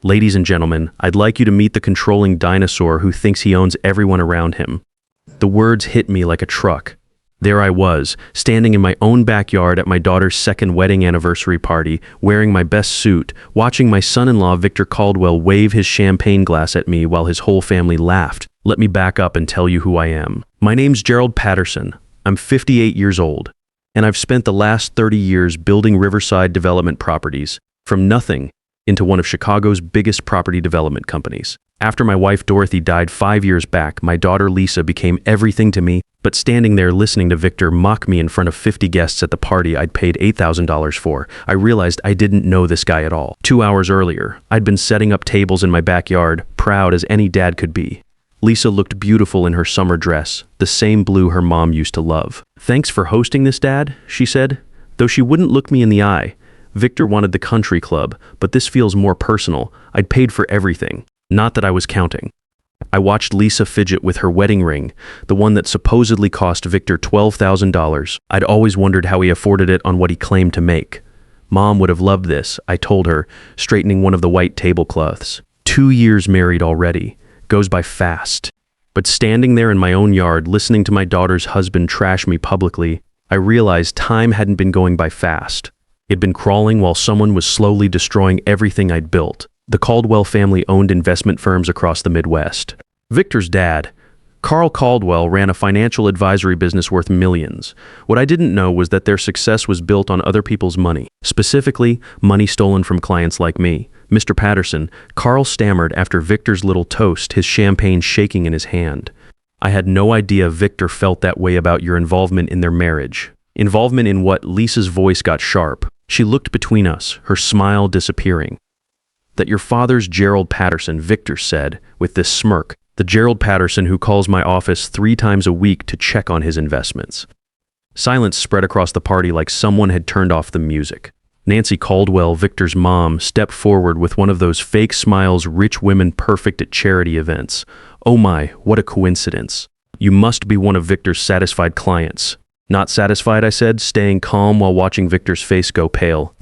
Ladies and gentlemen, I'd like you to meet the controlling dinosaur who thinks he owns everyone around him." The words hit me like a truck. There I was, standing in my own backyard at my daughter's second wedding anniversary party, wearing my best suit, watching my son-in-law Victor Caldwell wave his champagne glass at me while his whole family laughed. Let me back up and tell you who I am. My name's Gerald Patterson. I'm 58 years old, and I've spent the last 30 years building riverside development properties from nothing into one of Chicago's biggest property development companies. After my wife Dorothy died 5 years back, my daughter Lisa became everything to me, but standing there listening to Victor mock me in front of 50 guests at the party I'd paid $8,000 for, I realized I didn't know this guy at all. 2 hours earlier, I'd been setting up tables in my backyard, proud as any dad could be. Lisa looked beautiful in her summer dress, the same blue her mom used to love. "Thanks for hosting this, Dad," she said. Though she wouldn't look me in the eye. Victor wanted the country club, but this feels more personal. I'd paid for everything. Not that I was counting. I watched Lisa fidget with her wedding ring, the one that supposedly cost Victor $12,000. I'd always wondered how he afforded it on what he claimed to make. "Mom would have loved this," I told her, straightening one of the white tablecloths. 2 years married already. Goes by fast. But standing there in my own yard, listening to my daughter's husband trash me publicly, I realized time hadn't been going by fast. It'd been crawling while someone was slowly destroying everything I'd built. The Caldwell family owned investment firms across the Midwest. Victor's dad, Carl Caldwell, ran a financial advisory business worth millions. What I didn't know was that their success was built on other people's money, specifically money stolen from clients like me. "Mr. Patterson," Carl stammered after Victor's little toast, his champagne shaking in his hand. "I had no idea Victor felt that way about your involvement in their marriage." Involvement in what? Lisa's voice got sharp. She looked between us, her smile disappearing. "That your father's Gerald Patterson," Victor said, with this smirk. "The Gerald Patterson who calls my office 3 times a week to check on his investments." Silence spread across the party like someone had turned off the music. Nancy Caldwell, Victor's mom, stepped forward with one of those fake smiles rich women perfect at charity events. "Oh my, what a coincidence. You must be one of Victor's satisfied clients." "Not satisfied," I said, staying calm while watching Victor's face go pale.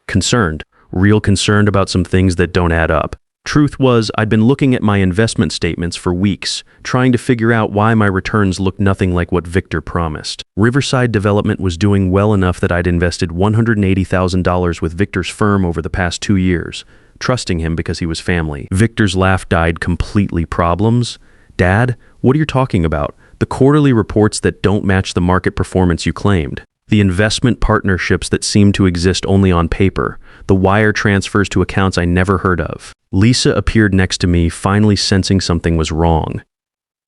"Concerned. Real concerned about some things that don't add up." Truth was, I'd been looking at my investment statements for weeks, trying to figure out why my returns looked nothing like what Victor promised. Riverside Development was doing well enough that I'd invested $180,000 with Victor's firm over the past 2 years, trusting him because he was family. Victor's laugh died completely. "Problems? Dad, what are you talking about? The quarterly reports that don't match the market performance you claimed. The investment partnerships that seem to exist only on paper. The wire transfers to accounts I never heard of." Lisa appeared next to me, finally sensing something was wrong.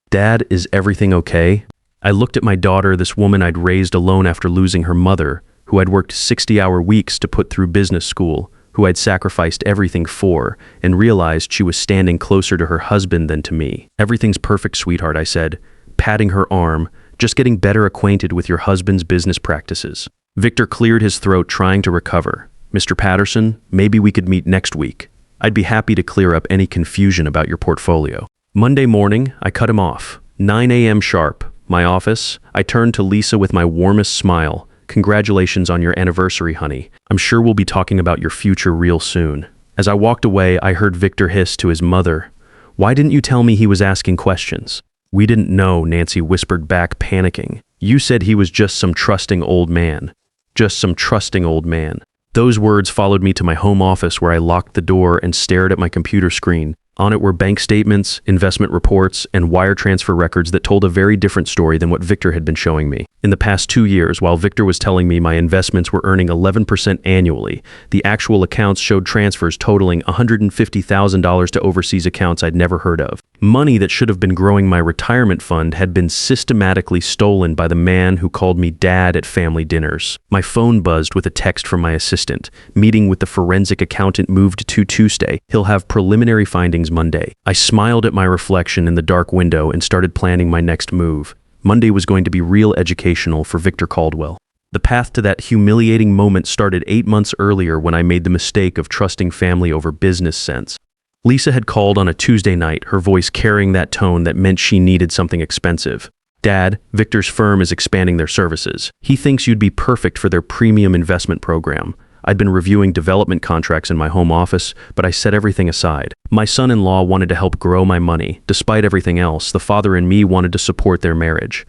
"Dad, is everything okay?" I looked at my daughter, this woman I'd raised alone after losing her mother, who I'd worked 60-hour weeks to put through business school, who I'd sacrificed everything for, and realized she was standing closer to her husband than to me. "Everything's perfect, sweetheart," I said, patting her arm, "just getting better acquainted with your husband's business practices." Victor cleared his throat, trying to recover. "Mr. Patterson, maybe we could meet next week. I'd be happy to clear up any confusion about your portfolio." Monday morning, I cut him off. 9 a.m. sharp. My office. I turned to Lisa with my warmest smile. "Congratulations on your anniversary, honey. I'm sure we'll be talking about your future real soon." As I walked away, I heard Victor hiss to his mother, "Why didn't you tell me he was asking questions?" "We didn't know," Nancy whispered back, panicking. "You said he was just some trusting old man." "Just some trusting old man." Those words followed me to my home office, where I locked the door and stared at my computer screen. On it were bank statements, investment reports, and wire transfer records that told a very different story than what Victor had been showing me. In the past 2 years, while Victor was telling me my investments were earning 11% annually, the actual accounts showed transfers totaling $150,000 to overseas accounts I'd never heard of. Money that should have been growing my retirement fund had been systematically stolen by the man who called me Dad at family dinners. My phone buzzed with a text from my assistant. "Meeting with the forensic accountant moved to Tuesday. He'll have preliminary findings Monday." I smiled at my reflection in the dark window and started planning my next move. Monday was going to be real educational for Victor Caldwell. The path to that humiliating moment started 8 months earlier, when I made the mistake of trusting family over business sense. Lisa had called on a Tuesday night, her voice carrying that tone that meant she needed something expensive. "Dad, Victor's firm is expanding their services. He thinks you'd be perfect for their premium investment program. I'd been reviewing development contracts in my home office, but I set everything aside. My son-in-law wanted to help grow my money. Despite everything else, the father in me wanted to support their marriage.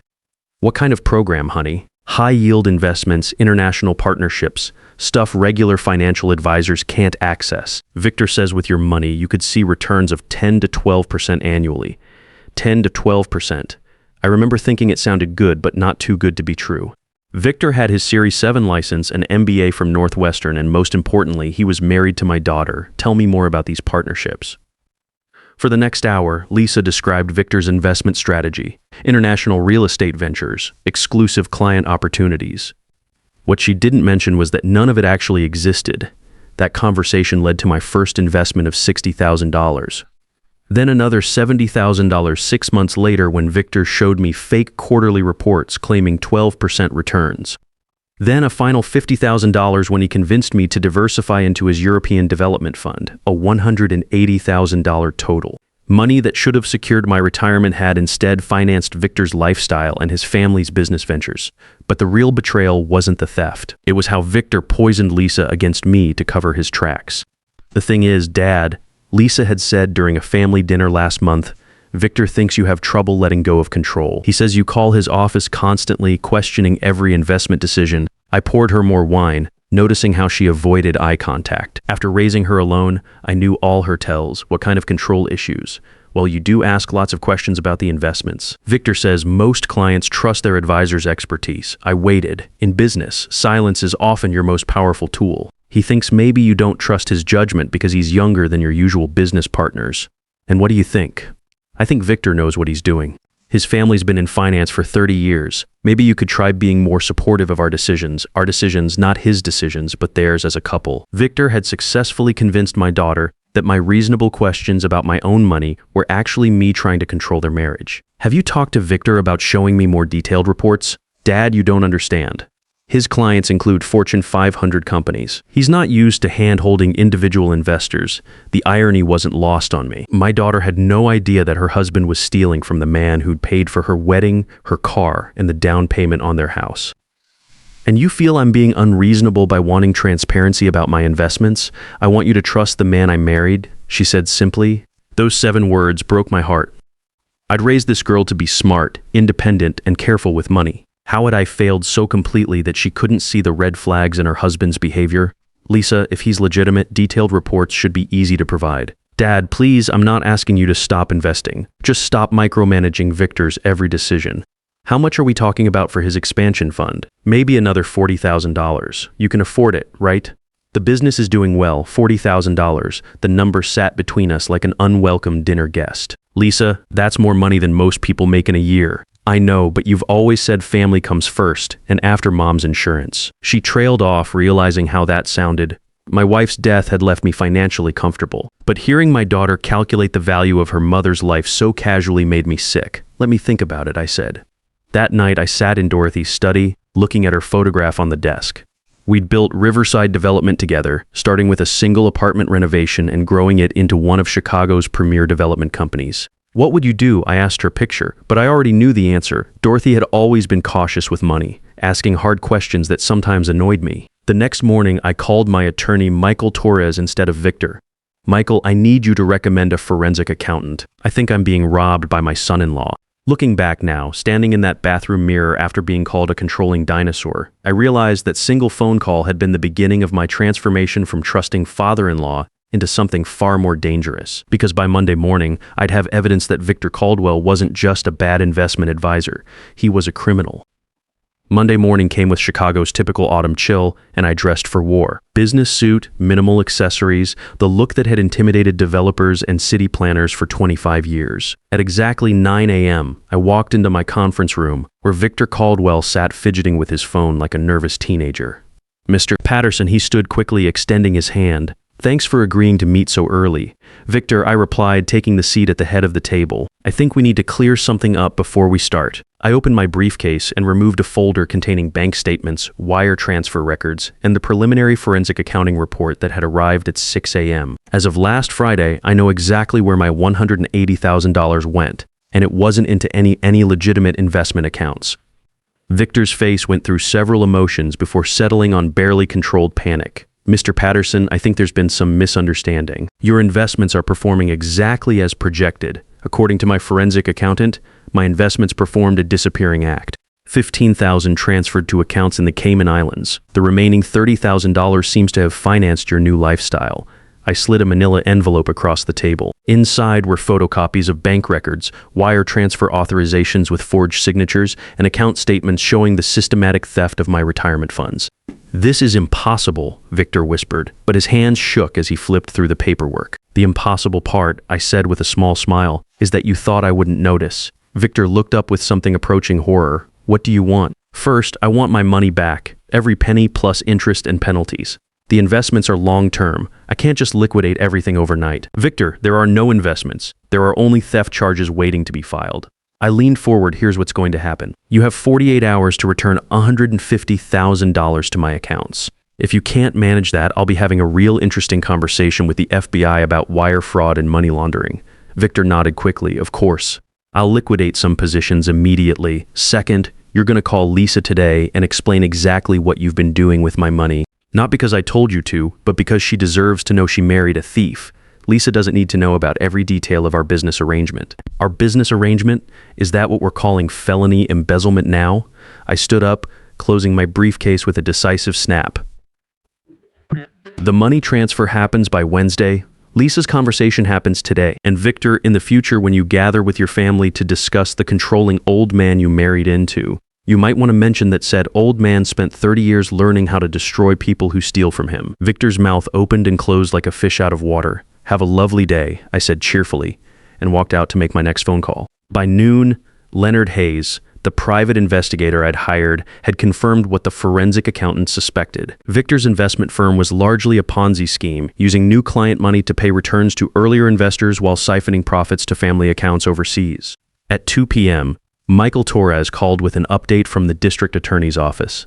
What kind of program, honey? High-yield investments, international partnerships, stuff regular financial advisors can't access. Victor says with your money, you could see returns of 10 to 12% annually. 10 to 12%. I remember thinking it sounded good, but not too good to be true. Victor had his Series 7 license, an MBA from Northwestern, and most importantly, he was married to my daughter. Tell me more about these partnerships. For the next hour, Lisa described Victor's investment strategy, international real estate ventures, exclusive client opportunities. What she didn't mention was that none of it actually existed. That conversation led to my first investment of $60,000. Then another $70,000 6 months later when Victor showed me fake quarterly reports claiming 12% returns. Then a final $50,000 when he convinced me to diversify into his European Development Fund, a $180,000 total. Money that should have secured my retirement had instead financed Victor's lifestyle and his family's business ventures. But the real betrayal wasn't the theft. It was how Victor poisoned Lisa against me to cover his tracks. The thing is, Dad, Lisa had said during a family dinner last month, Victor thinks you have trouble letting go of control. He says you call his office constantly, questioning every investment decision. I poured her more wine, noticing how she avoided eye contact. After raising her alone, I knew all her tells, what kind of control issues. Well, you do ask lots of questions about the investments. Victor says most clients trust their advisor's expertise. I waited. In business, silence is often your most powerful tool. He thinks maybe you don't trust his judgment because he's younger than your usual business partners. And what do you think? I think Victor knows what he's doing. His family's been in finance for 30 years. Maybe you could try being more supportive of our decisions, not his decisions, but theirs as a couple. Victor had successfully convinced my daughter that my reasonable questions about my own money were actually me trying to control their marriage. Have you talked to Victor about showing me more detailed reports? Dad, you don't understand. His clients include Fortune 500 companies. He's not used to hand-holding individual investors. The irony wasn't lost on me. My daughter had no idea that her husband was stealing from the man who'd paid for her wedding, her car, and the down payment on their house. And you feel I'm being unreasonable by wanting transparency about my investments? I want you to trust the man I married, she said simply. Those 7 words broke my heart. I'd raised this girl to be smart, independent, and careful with money. How had I failed so completely that she couldn't see the red flags in her husband's behavior? Lisa, if he's legitimate, detailed reports should be easy to provide. Dad, please, I'm not asking you to stop investing. Just stop micromanaging Victor's every decision. How much are we talking about for his expansion fund? Maybe another $40,000. You can afford it, right? The business is doing well, $40,000. The number sat between us like an unwelcome dinner guest. Lisa, that's more money than most people make in a year. I know, but you've always said family comes first, and after mom's insurance. She trailed off, realizing how that sounded. My wife's death had left me financially comfortable, but hearing my daughter calculate the value of her mother's life so casually made me sick. Let me think about it, I said. That night, I sat in Dorothy's study, looking at her photograph on the desk. We'd built Riverside Development together, starting with a single apartment renovation and growing it into one of Chicago's premier development companies. What would you do? I asked her picture, but I already knew the answer. Dorothy had always been cautious with money, asking hard questions that sometimes annoyed me. The next morning, I called my attorney Michael Torres instead of Victor. Michael, I need you to recommend a forensic accountant. I think I'm being robbed by my son-in-law. Looking back now, standing in that bathroom mirror after being called a controlling dinosaur, I realized that single phone call had been the beginning of my transformation from trusting father-in-law into something far more dangerous. Because by Monday morning, I'd have evidence that Victor Caldwell wasn't just a bad investment advisor. He was a criminal. Monday morning came with Chicago's typical autumn chill, and I dressed for war. Business suit, minimal accessories, the look that had intimidated developers and city planners for 25 years. At exactly 9 a.m., I walked into my conference room, where Victor Caldwell sat fidgeting with his phone like a nervous teenager. Mr. Patterson, he stood quickly extending his hand. Thanks for agreeing to meet so early. Victor, I replied, taking the seat at the head of the table. I think we need to clear something up before we start. I opened my briefcase and removed a folder containing bank statements, wire transfer records, and the preliminary forensic accounting report that had arrived at 6 a.m. As of last Friday, I know exactly where my $180,000 went, and it wasn't into any legitimate investment accounts. Victor's face went through several emotions before settling on barely controlled panic. Mr. Patterson, I think there's been some misunderstanding. Your investments are performing exactly as projected. According to my forensic accountant, my investments performed a disappearing act. $15,000 transferred to accounts in the Cayman Islands. The remaining $30,000 seems to have financed your new lifestyle. I slid a manila envelope across the table. Inside were photocopies of bank records, wire transfer authorizations with forged signatures, and account statements showing the systematic theft of my retirement funds. "This is impossible," Victor whispered, but his hands shook as he flipped through the paperwork. "The impossible part," I said with a small smile, "is that you thought I wouldn't notice." Victor looked up with something approaching horror. "What do you want?" "First, I want my money back, every penny plus interest and penalties. The investments are long-term. I can't just liquidate everything overnight." "Victor, there are no investments. There are only theft charges waiting to be filed." I leaned forward. "Here's what's going to happen. You have 48 hours to return $150,000 to my accounts. If you can't manage that, I'll be having a real interesting conversation with the FBI about wire fraud and money laundering." Victor nodded quickly. "Of course. I'll liquidate some positions immediately. Second, you're going to call Lisa today and explain exactly what you've been doing with my money. Not because I told you to, but because she deserves to know she married a thief. Lisa doesn't need to know about every detail of our business arrangement." "Our business arrangement? Is that what we're calling felony embezzlement now?" I stood up, closing my briefcase with a decisive snap. "The money transfer happens by Wednesday. Lisa's conversation happens today. And Victor, in the future when you gather with your family to discuss the controlling old man you married into, you might want to mention that said old man spent 30 years learning how to destroy people who steal from him." Victor's mouth opened and closed like a fish out of water. "Have a lovely day," I said cheerfully, and walked out to make my next phone call. By noon, Leonard Hayes, the private investigator I'd hired, had confirmed what the forensic accountant suspected. Victor's investment firm was largely a Ponzi scheme, using new client money to pay returns to earlier investors while siphoning profits to family accounts overseas. At 2 p.m., Michael Torres called with an update from the district attorney's office.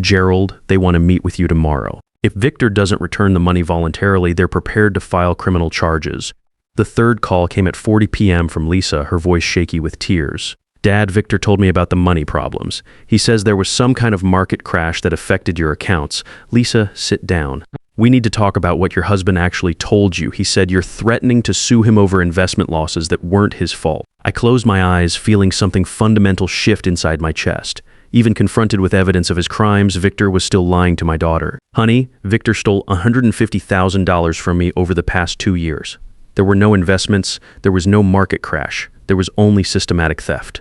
"Gerald, they want to meet with you tomorrow. If Victor doesn't return the money voluntarily, they're prepared to file criminal charges." The third call came at 40 p.m. from Lisa, her voice shaky with tears. "Dad, Victor told me about the money problems. He says there was some kind of market crash that affected your accounts." "Lisa, sit down. We need to talk about what your husband actually told you. He said you're threatening to sue him over investment losses that weren't his fault." I closed my eyes, feeling something fundamental shift inside my chest. Even confronted with evidence of his crimes, Victor was still lying to my daughter. "Honey, Victor stole $150,000 from me over the past 2 years. There were no investments, there was no market crash, there was only systematic theft."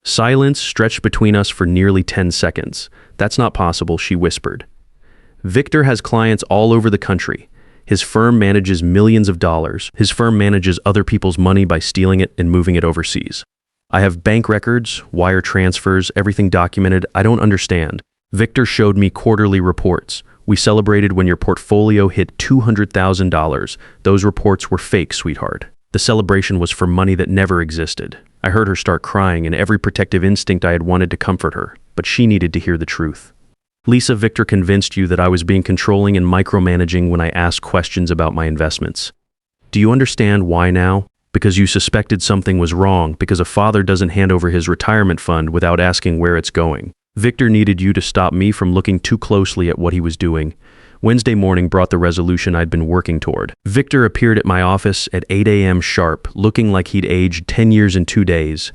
Silence stretched between us for nearly 10 seconds. "That's not possible," she whispered. "Victor has clients all over the country. His firm manages millions of dollars. His firm manages other people's money by stealing it and moving it overseas. I have bank records, wire transfers, everything documented. I don't understand. Victor showed me quarterly reports. We celebrated when your portfolio hit $200,000. Those reports were fake, sweetheart. The celebration was for money that never existed." I heard her start crying, and every protective instinct I had wanted to comfort her, but she needed to hear the truth. "Lisa, Victor convinced you that I was being controlling and micromanaging when I asked questions about my investments. Do you understand why now? Because you suspected something was wrong, because a father doesn't hand over his retirement fund without asking where it's going. Victor needed you to stop me from looking too closely at what he was doing." Wednesday morning brought the resolution I'd been working toward. Victor appeared at my office at 8 a.m. sharp, looking like he'd aged 10 years in 2 days.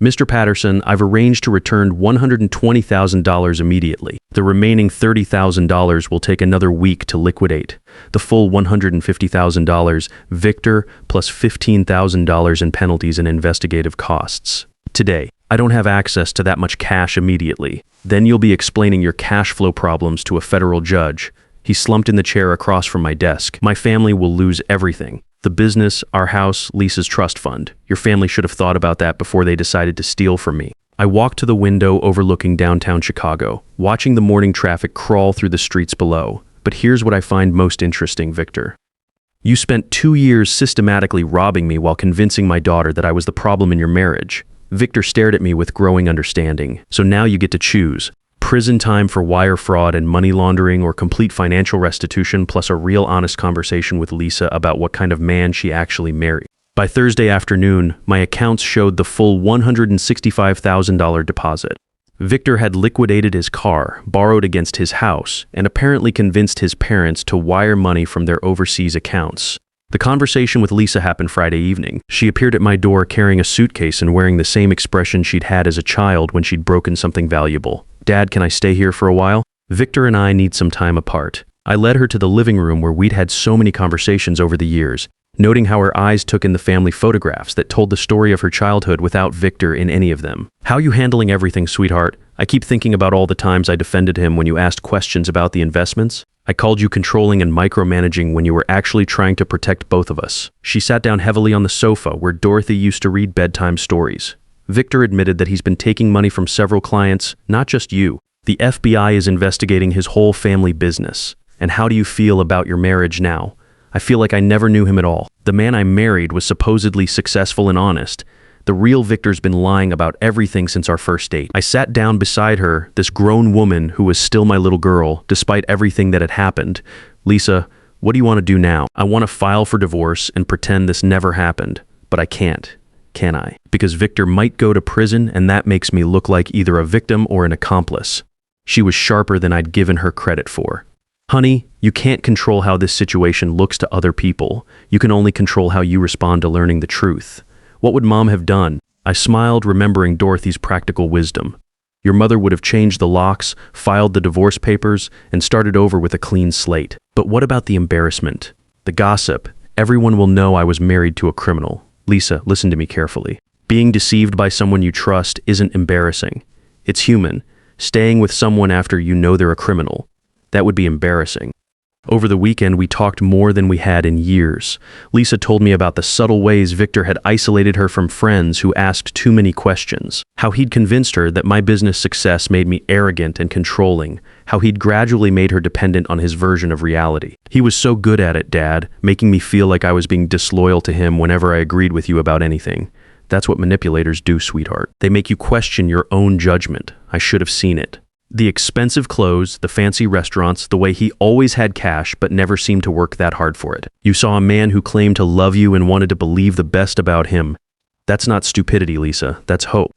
"Mr. Patterson, I've arranged to return $120,000 immediately. The remaining $30,000 will take another week to liquidate. The full $150,000, Victor, plus $15,000 in penalties and investigative costs. Today, I don't have access to that much cash immediately. Then you'll be explaining your cash flow problems to a federal judge." He slumped in the chair across from my desk. "My family will lose everything. The business, our house, Lisa's trust fund. Your family should have thought about that before they decided to steal from me." I walked to the window overlooking downtown Chicago, watching the morning traffic crawl through the streets below. "But here's what I find most interesting, Victor. You spent 2 years systematically robbing me while convincing my daughter that I was the problem in your marriage." Victor stared at me with growing understanding. "So now you get to choose. Prison time for wire fraud and money laundering, or complete financial restitution plus a real honest conversation with Lisa about what kind of man she actually married." By Thursday afternoon, my accounts showed the full $165,000 deposit. Victor had liquidated his car, borrowed against his house, and apparently convinced his parents to wire money from their overseas accounts. The conversation with Lisa happened Friday evening. She appeared at my door carrying a suitcase and wearing the same expression she'd had as a child when she'd broken something valuable. "Dad, can I stay here for a while? Victor and I need some time apart." I led her to the living room where we'd had so many conversations over the years, noting how her eyes took in the family photographs that told the story of her childhood without Victor in any of them. "How you handling everything, sweetheart? I keep thinking about all the times I defended him when you asked questions about the investments. I called you controlling and micromanaging when you were actually trying to protect both of us." She sat down heavily on the sofa where Dorothy used to read bedtime stories. Victor admitted that he's been taking money from several clients, not just you. The FBI is investigating his whole family business. "And how do you feel about your marriage now?" "I feel like I never knew him at all. The man I married was supposedly successful and honest. The real Victor's been lying about everything since our first date." I sat down beside her, this grown woman who was still my little girl, despite everything that had happened. "Lisa, what do you want to do now?" "I want to file for divorce and pretend this never happened, but I can't. Can I? Because Victor might go to prison and that makes me look like either a victim or an accomplice." She was sharper than I'd given her credit for. "Honey, you can't control how this situation looks to other people. You can only control how you respond to learning the truth. What would Mom have done?" I smiled, remembering Dorothy's practical wisdom. "Your mother would have changed the locks, filed the divorce papers, and started over with a clean slate." "But what about the embarrassment? The gossip? Everyone will know I was married to a criminal." "Lisa, listen to me carefully. Being deceived by someone you trust isn't embarrassing. It's human. Staying with someone after you know they're a criminal, that would be embarrassing." Over the weekend, we talked more than we had in years. Lisa told me about the subtle ways Victor had isolated her from friends who asked too many questions. How he'd convinced her that my business success made me arrogant and controlling. How he'd gradually made her dependent on his version of reality. "He was so good at it, Dad, making me feel like I was being disloyal to him whenever I agreed with you about anything. That's what manipulators do, sweetheart. They make you question your own judgment. I should have seen it. The expensive clothes, the fancy restaurants, the way he always had cash but never seemed to work that hard for it. You saw a man who claimed to love you and wanted to believe the best about him. That's not stupidity, Lisa. That's hope."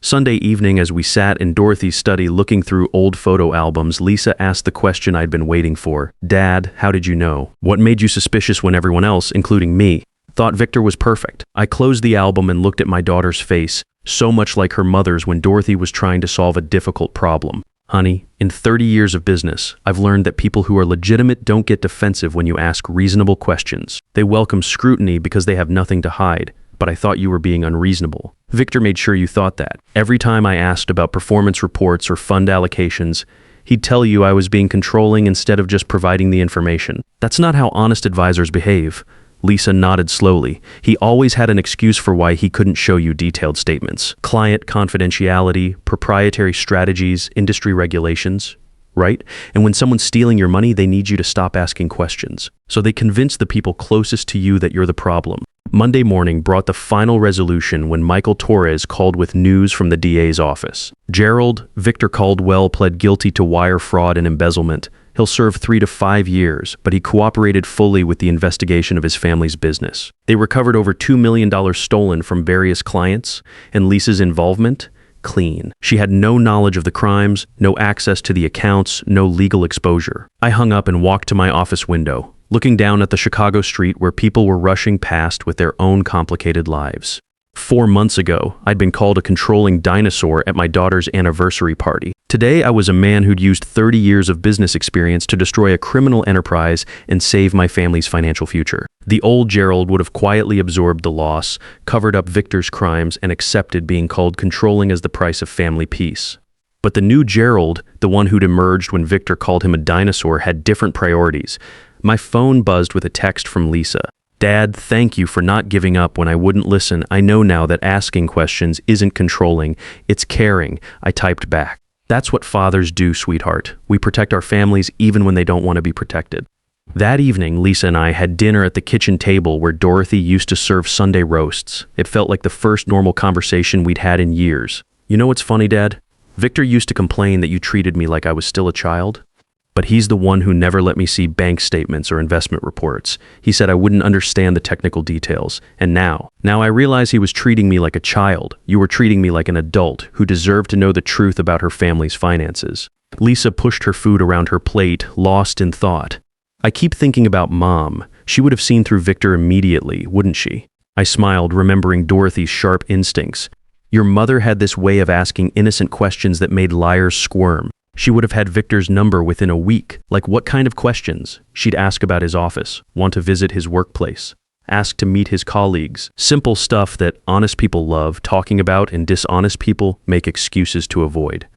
Sunday evening, as we sat in Dorothy's study looking through old photo albums, Lisa asked the question I'd been waiting for. "Dad, how did you know? What made you suspicious when everyone else, including me, thought Victor was perfect?" I closed the album and looked at my daughter's face, so much like her mother's when Dorothy was trying to solve a difficult problem. "Honey, in 30 years of business, I've learned that people who are legitimate don't get defensive when you ask reasonable questions. They welcome scrutiny because they have nothing to hide. But I thought you were being unreasonable. Victor made sure you thought that. Every time I asked about performance reports or fund allocations, he'd tell you I was being controlling instead of just providing the information. That's not how honest advisors behave." Lisa nodded slowly. "He always had an excuse for why he couldn't show you detailed statements. Client confidentiality, proprietary strategies, industry regulations, right? And when someone's stealing your money, they need you to stop asking questions. So they convince the people closest to you that you're the problem." Monday morning brought the final resolution when Michael Torres called with news from the DA's office. "Gerald, Victor Caldwell pled guilty to wire fraud and embezzlement. He'll serve 3 to 5 years, but he cooperated fully with the investigation of his family's business. They recovered over $2 million stolen from various clients, and Lisa's involvement? Clean. She had no knowledge of the crimes, no access to the accounts, no legal exposure." I hung up and walked to my office window, looking down at the Chicago street where people were rushing past with their own complicated lives. 4 months ago, I'd been called a controlling dinosaur at my daughter's anniversary party. Today, I was a man who'd used 30 years of business experience to destroy a criminal enterprise and save my family's financial future. The old Gerald would have quietly absorbed the loss, covered up Victor's crimes, and accepted being called controlling as the price of family peace. But the new Gerald, the one who'd emerged when Victor called him a dinosaur, had different priorities. My phone buzzed with a text from Lisa. "Dad, thank you for not giving up when I wouldn't listen. I know now that asking questions isn't controlling, it's caring," I typed back. "That's what fathers do, sweetheart. We protect our families even when they don't want to be protected." That evening, Lisa and I had dinner at the kitchen table where Dorothy used to serve Sunday roasts. It felt like the first normal conversation we'd had in years. "You know what's funny, Dad? Victor used to complain that you treated me like I was still a child. But he's the one who never let me see bank statements or investment reports. He said I wouldn't understand the technical details. And now I realize he was treating me like a child. You were treating me like an adult who deserved to know the truth about her family's finances. Lisa pushed her food around her plate, lost in thought. I keep thinking about Mom. She would have seen through Victor immediately, wouldn't she? I smiled, remembering Dorothy's sharp instincts. Your mother had this way of asking innocent questions that made liars squirm. She would have had Victor's number within a week. Like what kind of questions? She'd ask about his office, want to visit his workplace, ask to meet his colleagues. Simple stuff that honest people love talking about and dishonest people make excuses to avoid.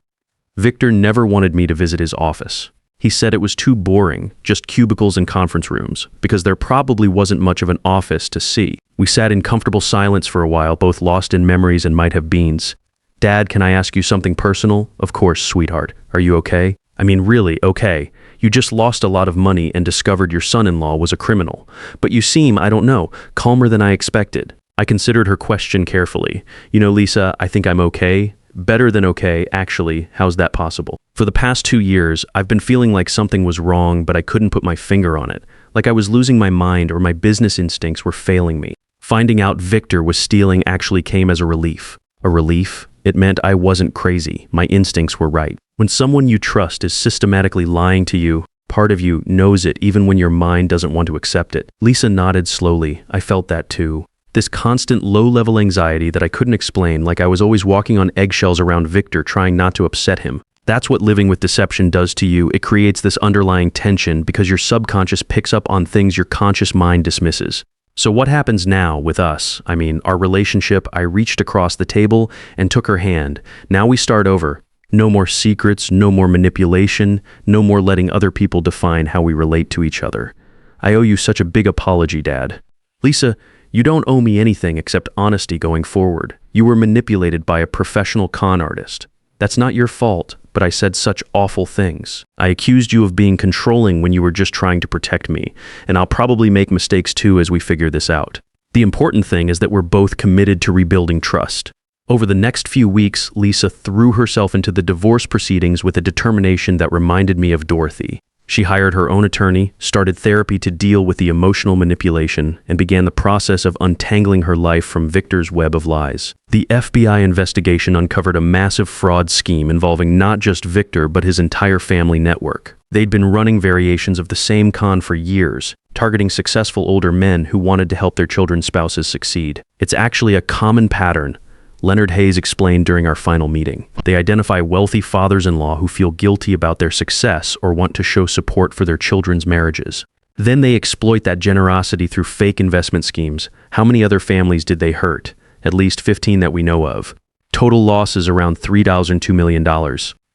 Victor never wanted me to visit his office. He said it was too boring, just cubicles and conference rooms, because there probably wasn't much of an office to see. We sat in comfortable silence for a while, both lost in memories and might-have-beens. Dad, can I ask you something personal? Of course, sweetheart. Are you okay? I mean, really, okay. You just lost a lot of money and discovered your son-in-law was a criminal. But you seem, I don't know, calmer than I expected. I considered her question carefully. You know, Lisa, I think I'm okay. Better than okay, actually. How's that possible? For the past 2 years, I've been feeling like something was wrong, but I couldn't put my finger on it. Like I was losing my mind or my business instincts were failing me. Finding out Victor was stealing actually came as a relief. A relief? It meant I wasn't crazy. My instincts were right. When someone you trust is systematically lying to you, part of you knows it even when your mind doesn't want to accept it. Lisa nodded slowly. I felt that too. This constant low-level anxiety that I couldn't explain, like I was always walking on eggshells around Victor trying not to upset him. That's what living with deception does to you. It creates this underlying tension because your subconscious picks up on things your conscious mind dismisses. So what happens now with us? I mean, our relationship, I reached across the table and took her hand. Now we start over. No more secrets, no more manipulation, no more letting other people define how we relate to each other. I owe you such a big apology, Dad. Lisa, you don't owe me anything except honesty going forward. You were manipulated by a professional con artist. That's not your fault, but I said such awful things. I accused you of being controlling when you were just trying to protect me, and I'll probably make mistakes too as we figure this out. The important thing is that we're both committed to rebuilding trust. Over the next few weeks, Lisa threw herself into the divorce proceedings with a determination that reminded me of Dorothy. She hired her own attorney, started therapy to deal with the emotional manipulation, and began the process of untangling her life from Victor's web of lies. The FBI investigation uncovered a massive fraud scheme involving not just Victor but his entire family network. They'd been running variations of the same con for years, targeting successful older men who wanted to help their children's spouses succeed. It's actually a common pattern, Leonard Hayes explained during our final meeting. They identify wealthy fathers-in-law who feel guilty about their success or want to show support for their children's marriages. Then they exploit that generosity through fake investment schemes. How many other families did they hurt? At least 15 that we know of. Total losses around $3.2 million.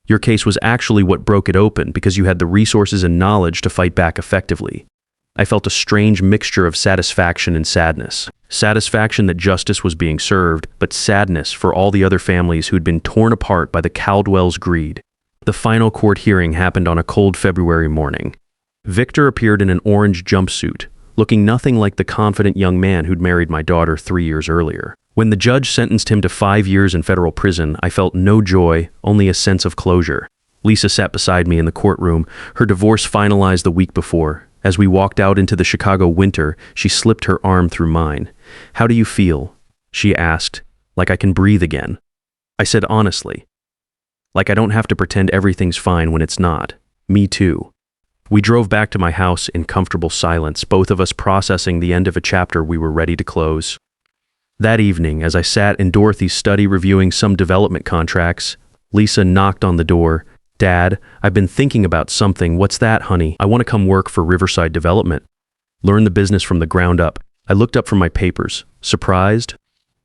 Your case was actually what broke it open because you had the resources and knowledge to fight back effectively. I felt a strange mixture of satisfaction and sadness. Satisfaction that justice was being served, but sadness for all the other families who'd been torn apart by the Caldwell's greed. The final court hearing happened on a cold February morning. Victor appeared in an orange jumpsuit, looking nothing like the confident young man who'd married my daughter 3 years earlier. When the judge sentenced him to 5 years in federal prison, I felt no joy, only a sense of closure. Lisa sat beside me in the courtroom, her divorce finalized the week before. As we walked out into the Chicago winter, she slipped her arm through mine. "How do you feel?" she asked, like I can breathe again. I said honestly, like I don't have to pretend everything's fine when it's not. Me too. We drove back to my house in comfortable silence, both of us processing the end of a chapter we were ready to close. That evening, as I sat in Dorothy's study reviewing some development contracts, Lisa knocked on the door. "Dad, I've been thinking about something." "What's that, honey?" "I want to come work for Riverside Development. Learn the business from the ground up." I looked up from my papers. Surprised?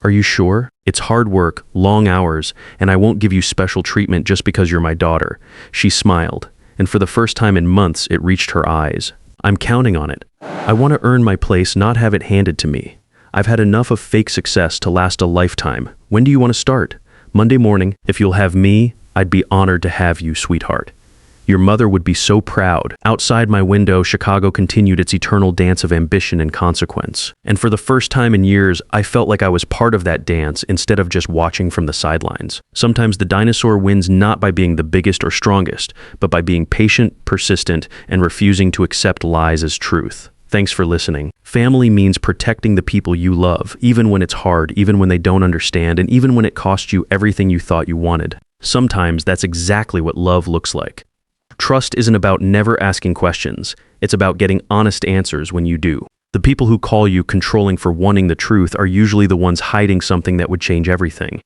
"Are you sure? It's hard work, long hours, and I won't give you special treatment just because you're my daughter." She smiled, and for the first time in months, it reached her eyes. "I'm counting on it. I want to earn my place, not have it handed to me. I've had enough of fake success to last a lifetime. When do you want to start?" "Monday morning. If you'll have me, I'd be honored to have you, sweetheart." Your mother would be so proud. Outside my window, Chicago continued its eternal dance of ambition and consequence. And for the first time in years, I felt like I was part of that dance instead of just watching from the sidelines. Sometimes the dinosaur wins not by being the biggest or strongest, but by being patient, persistent, and refusing to accept lies as truth. Thanks for listening. Family means protecting the people you love, even when it's hard, even when they don't understand, and even when it costs you everything you thought you wanted. Sometimes that's exactly what love looks like. Trust isn't about never asking questions. It's about getting honest answers when you do. The people who call you controlling for wanting the truth are usually the ones hiding something that would change everything.